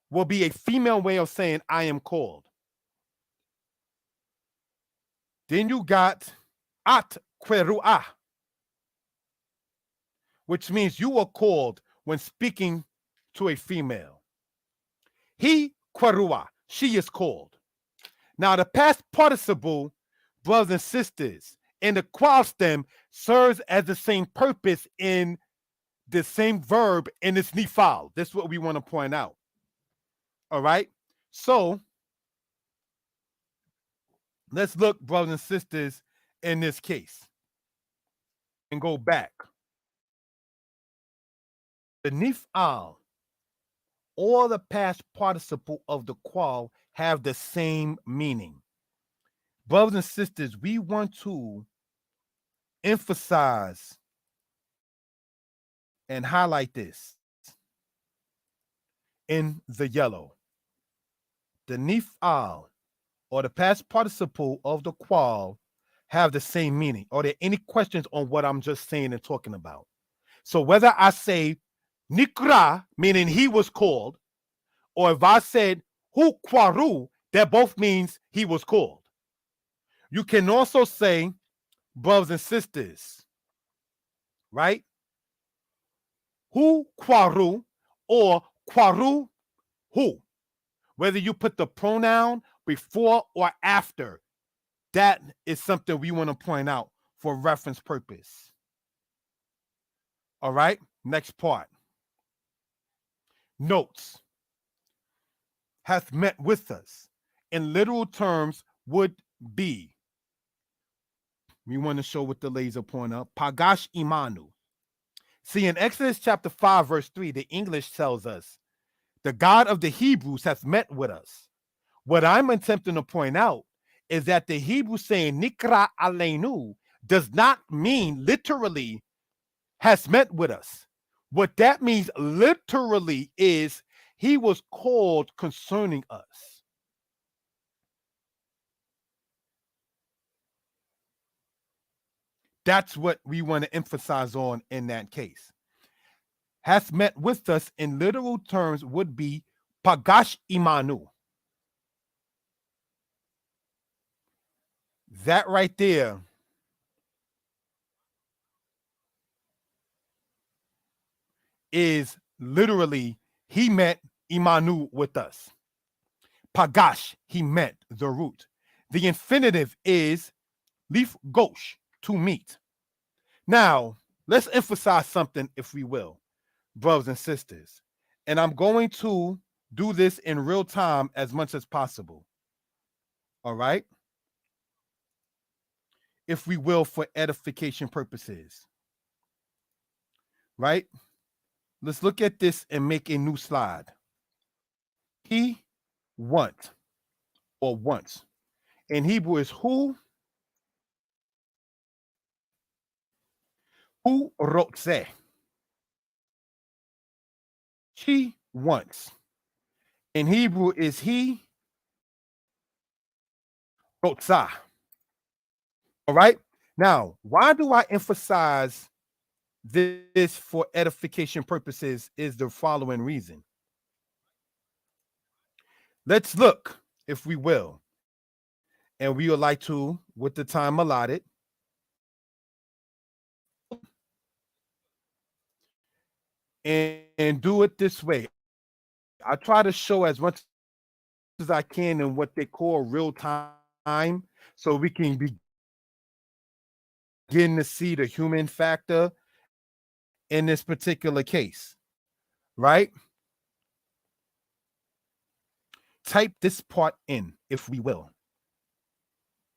will be a female way of saying I am called. Then you got at kwarua, which means you are called when speaking to a female. He kwarua, she is called. Now, the past participle, brothers and sisters, in the qual stem serves as the same purpose in the same verb in its nifal. That's what we want to point out. All right. So let's look, brothers and sisters, in this case and go back. The nifal or the past participle of the qual have the same meaning. Brothers and sisters, we want to emphasize and highlight this in the yellow. The nifal or the past participle of the qual have the same meaning. Are there any questions on what I'm just saying and talking about? So whether I say Nekra, meaning he was called, or if I said hu kwaru, that both means he was called. You can also say, brothers and sisters, right? Hu kwaru or kwaru hu. Whether you put the pronoun before or after, that is something we want to point out for reference purpose. All right, next part. Notes. Hath met with us. In literal terms would be. We want to show with the laser pointer. Pagash imanu. See, in Exodus chapter 5, verse 3, the English tells us, the God of the Hebrews hath met with us. What I'm attempting to point out is that the Hebrew saying Naqra Aleinu does not mean literally has met with us. What that means literally is he was called concerning us. That's what we want to emphasize on in that case. Has met with us in literal terms would be Pagash Imanu. That right there is literally he met Imanu with us. Pagash, he met, the root. The infinitive is leaf gosh, to meet. Now, let's emphasize something, if we will, brothers and sisters. And I'm going to do this in real time as much as possible. All right? If we will, for edification purposes. Right? Let's look at this and make a new slide. He want or wants. In Hebrew is who rotze. She wants. In Hebrew is he rotza. All right. Now, why do I emphasize this for edification purposes is the following reason. Let's look, if we will, and we would like to, with the time allotted, and do it this way. I try to show as much as I can in what they call real time, so we can begin to see the human factor in this particular case, right? Type this part in, if we will,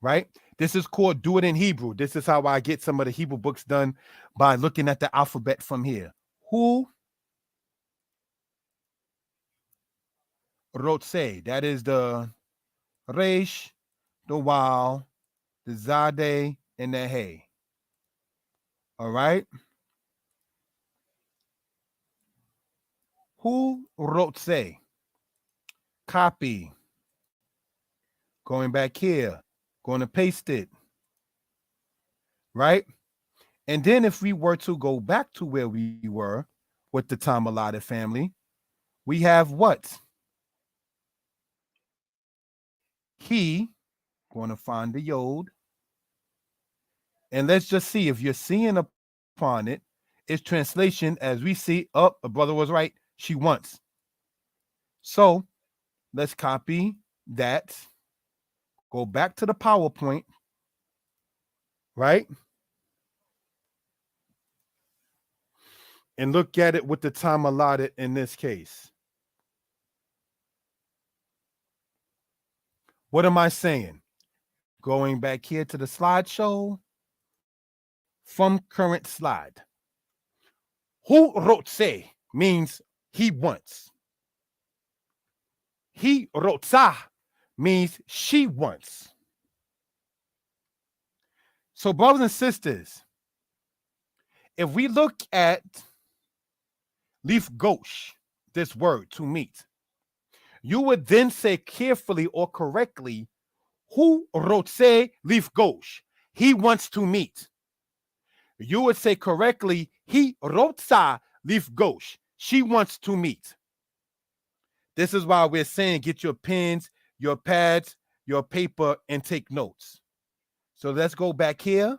right? This is called do it in Hebrew. This is how I get some of the Hebrew books done, by looking at the alphabet from here. Hu rotse. That is the resh, the waw, the zade, and the hey. All right. Hu rotse. Copy. Going back here. Going to paste it. Right. And then if we were to go back to where we were with the time allotted family, we have what? He, going to find the yod. And let's just see if you're seeing upon it, its translation as we see, oh, the brother was right, she wants. So let's copy that, go back to the PowerPoint, right? And look at it with the time allotted in this case. What am I saying? Going back here to the slideshow from current slide. Hu rotse means he wants. He rotsa means she wants. So, brothers and sisters, if we look at leaf gauche, this word to meet, you would then say carefully or correctly, hu rotse leaf gauche. He wants to meet. You would say correctly, he rotsa leaf gauche. She wants to meet. This is why we're saying get your pens, your pads, your paper, and take notes. So let's go back here.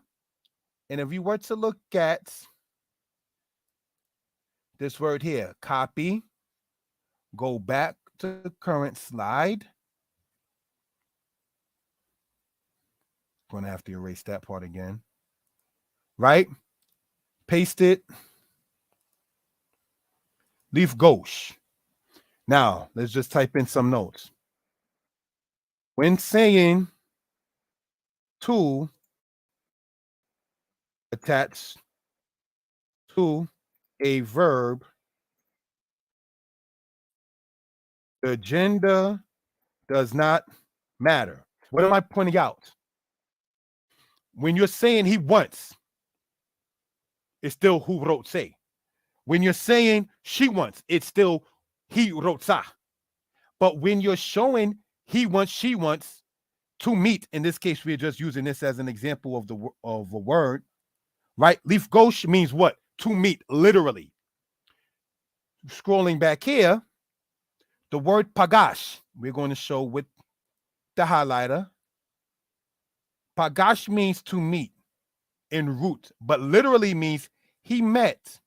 And if you were to look at this word here, copy, go back to the current slide. Going to have to erase that part again. Right? Paste it. Leaf gauche. Now, let's just type in some notes. When saying to attach to a verb, the gender does not matter. What am I pointing out? When you're saying he wants, it's still who wrote say. When you're saying she wants, it's still he wrote sa. But when you're showing he wants, she wants to meet, in this case, we're just using this as an example of a word, right? Leaf gauche means what? To meet, literally. Scrolling back here, the word pagash, we're going to show with the highlighter. Pagash means to meet in root, but literally means he met.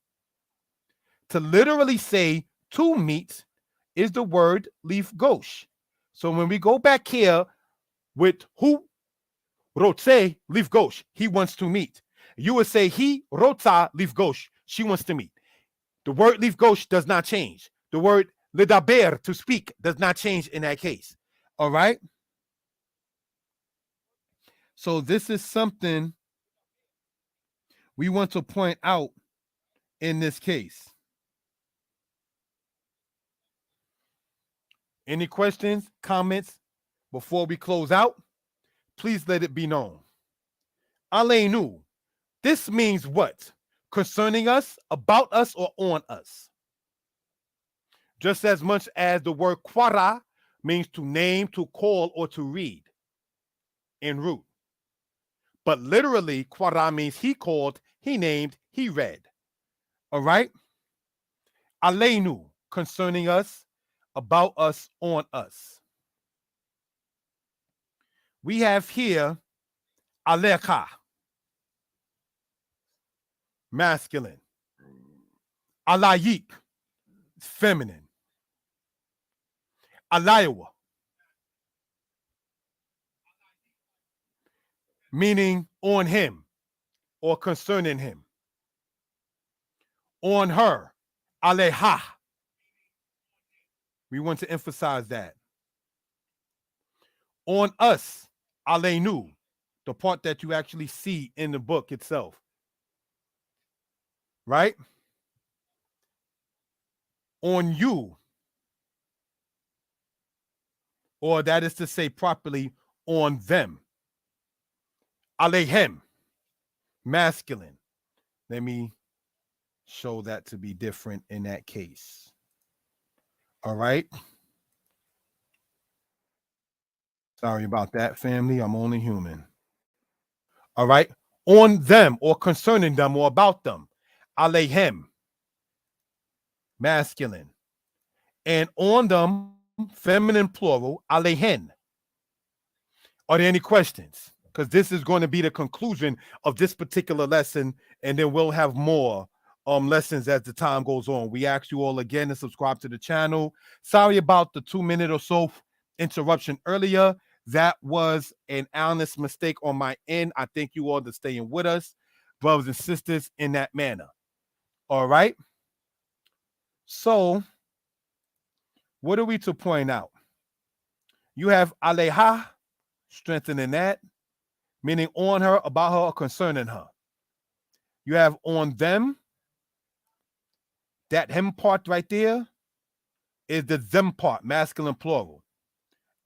To literally say to meet is the word leaf gauche. So when we go back here with who rotse leaf gauche, he wants to meet. You would say he rotsa leaf gauche, she wants to meet. The word leaf gauche does not change. The word ledaber, to speak, does not change in that case. All right. So this is something we want to point out in this case. Any questions, comments before we close out? Please let it be known. Alenu. This means what? Concerning us, about us, or on us. Just as much as the word quara means to name, to call, or to read in root. But literally, quara means he called, he named, he read. All right? Alenu, concerning us, about us, on us. We have here aleka, masculine. Alayik, feminine. Alayawa, meaning on him or concerning him. On her, aleha. We want to emphasize that. On us, alenu, the part that you actually see in the book itself, right? On you, or that is to say properly, on them. Alehem, masculine. Let me show that to be different in that case. All right. Sorry about that, family. I'm only human. All right. On them, or concerning them, or about them. Alehem, masculine. And on them, feminine plural, alehen. Are there any questions? Because this is going to be the conclusion of this particular lesson, and then we'll have more lessons as the time goes on. We ask you all again to subscribe to the channel. Sorry about the 2-minute or so interruption earlier. That was an honest mistake on my end. I thank you all for staying with us, brothers and sisters, in that manner. All right. So, what are we to point out? You have aleha, strengthening that, meaning on her, about her, or concerning her. You have on them, that him part right there is the them part, masculine plural.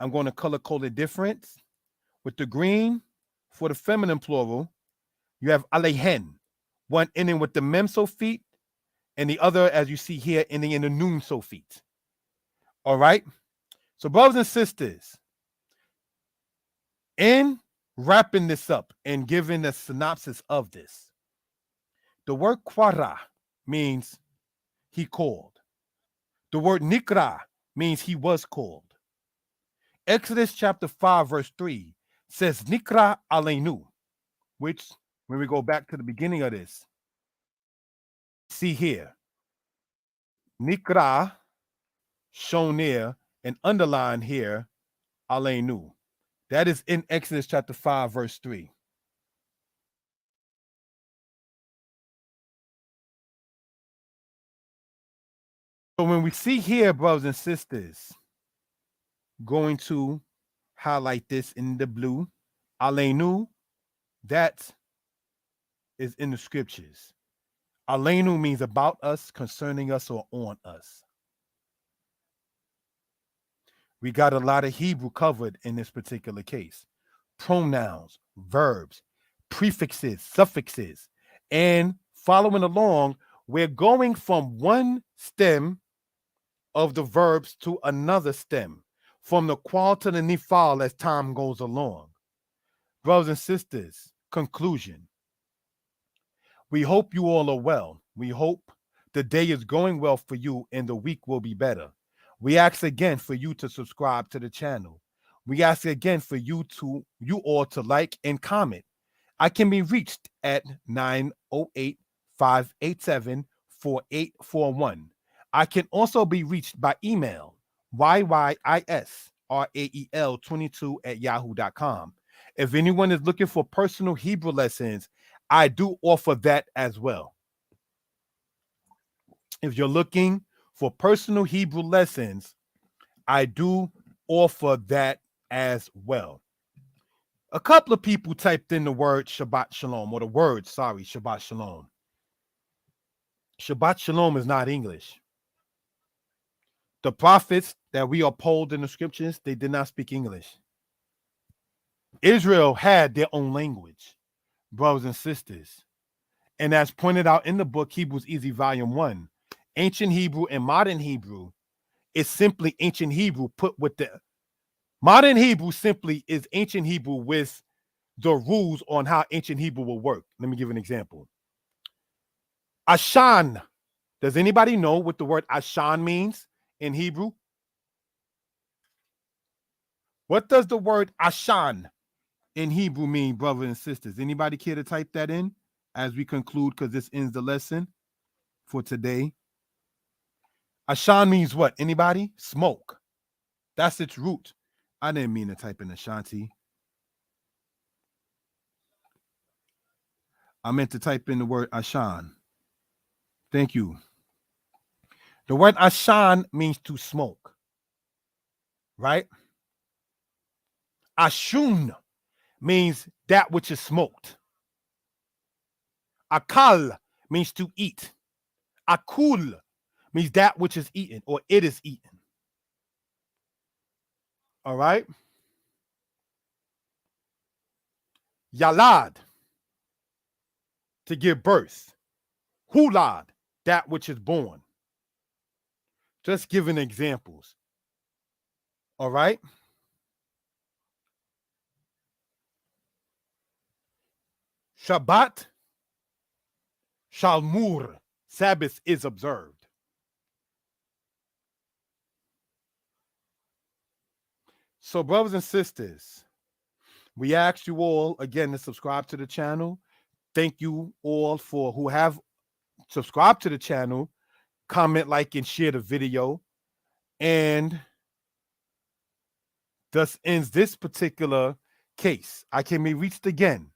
I'm going to color code the difference. With the green, for the feminine plural, you have alehen, one ending with the mem feet, and the other, as you see here, ending in the noon feet. All right? So, brothers and sisters, in wrapping this up and giving a synopsis of this, the word quara means he called. The word nikra means he was called. Exodus chapter 5, verse 3 says Nikra Aleinu, which, when we go back to the beginning of this, see here, Nikra shown there and underlined here, Aleinu. That is in Exodus chapter 5, verse 3. So when we see here, brothers and sisters, going to highlight this in the blue, Aleinu, that is in the scriptures. Aleinu means about us, concerning us, or on us. We got a lot of Hebrew covered in this particular case. Pronouns, verbs, prefixes, suffixes, and following along, we're going from one stem of the verbs to another stem, from the qual to the nifal as time goes along. Brothers and sisters, conclusion. We hope you all are well. We hope the day is going well for you and the week will be better. We ask again for you to subscribe to the channel. We ask again for you all to like and comment. I can be reached at 908-587-4841. I can also be reached by email, yyisrael22@yahoo.com. If anyone is looking for personal Hebrew lessons, I do offer that as well. If you're looking for personal Hebrew lessons, I do offer that as well. A couple of people typed in the word Shabbat Shalom, or the word, Shabbat Shalom. Shabbat Shalom is not English. The prophets that we uphold in the scriptures, they did not speak English. Israel had their own language, brothers and sisters. And as pointed out in the book, Hebrews Easy, Volume 1, ancient Hebrew and modern Hebrew is simply ancient Hebrew put with the modern Hebrew simply is ancient Hebrew with the rules on how ancient Hebrew will work. Let me give an example. Ashan. Does anybody know what the word Ashan means in Hebrew? What does the word Ashan in Hebrew mean, brothers and sisters? Anybody care to type that in as we conclude, because this ends the lesson for today? Ashan means what? Anybody? Smoke. That's its root. I didn't mean to type in Ashanti. I meant to type in the word Ashan. Thank you. The word Ashan means to smoke, right? Ashun means that which is smoked. Akal means to eat. Akul means that which is eaten or it is eaten. All right. Yalad, to give birth. Hulad, that which is born. Just giving examples. All right. Shabbat, Shalmur, Sabbath is observed. So, brothers and sisters, we ask you all again to subscribe to the channel. Thank you all for who have subscribed to the channel. Comment, like, and share the video. And thus ends this particular case. I can be reached again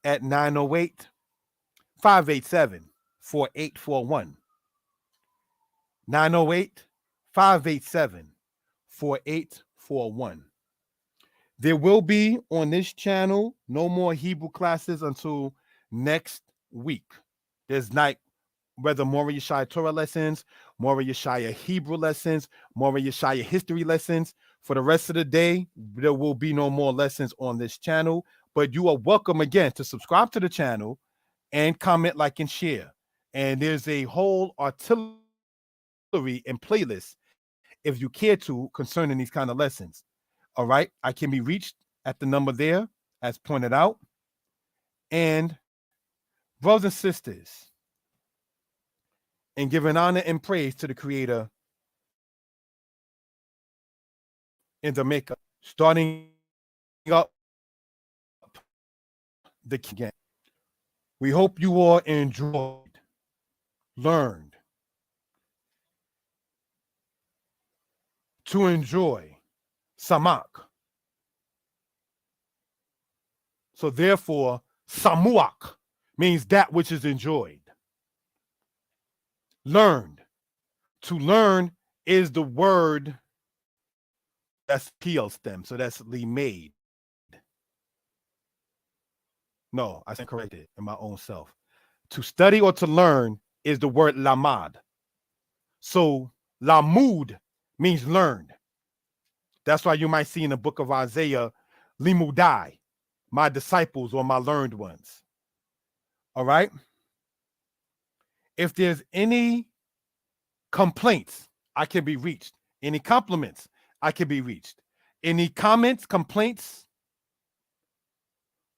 at 908-587-4841. 908-587-4841. There will be on this channel no more Hebrew classes until next week. There's not whether Mora Yeshaya Torah lessons, Mora Yeshaya Hebrew lessons, Mora Yeshaya history lessons. For the rest of the day, there will be no more lessons on this channel. But you are welcome again to subscribe to the channel and comment, like, and share. And there's a whole artillery and playlist, if you care to, concerning these kind of lessons. All right. I can be reached at the number there, as pointed out. And brothers and sisters, and giving honor and praise to the Creator and the Maker, starting up the again. We hope you all enjoyed, learned to enjoy samak. So therefore, samuak means that which is enjoyed. Learned. To learn is the word that's PL stem. So that's made. No, I said corrected in my own self. To study or to learn is the word lamad. So lamud means learned. That's why you might see in the book of Isaiah, limudai, my disciples or my learned ones. All right. If there's any complaints, I can be reached. Any compliments, I can be reached. Any comments, complaints,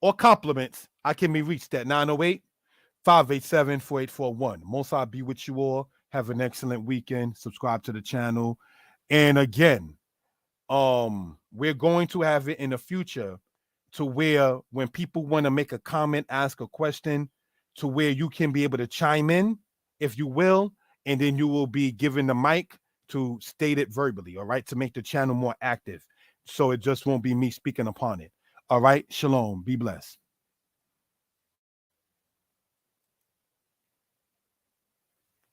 or compliments, I can be reached at 908-587-4841. Most I'll be with you all. Have an excellent weekend. Subscribe to the channel. And again, we're going to have it in the future to where when people want to make a comment, ask a question, to where you can be able to chime in, if you will, and then you will be given the mic to state it verbally, all right, to make the channel more active. So it just won't be me speaking upon it. All right, shalom, be blessed.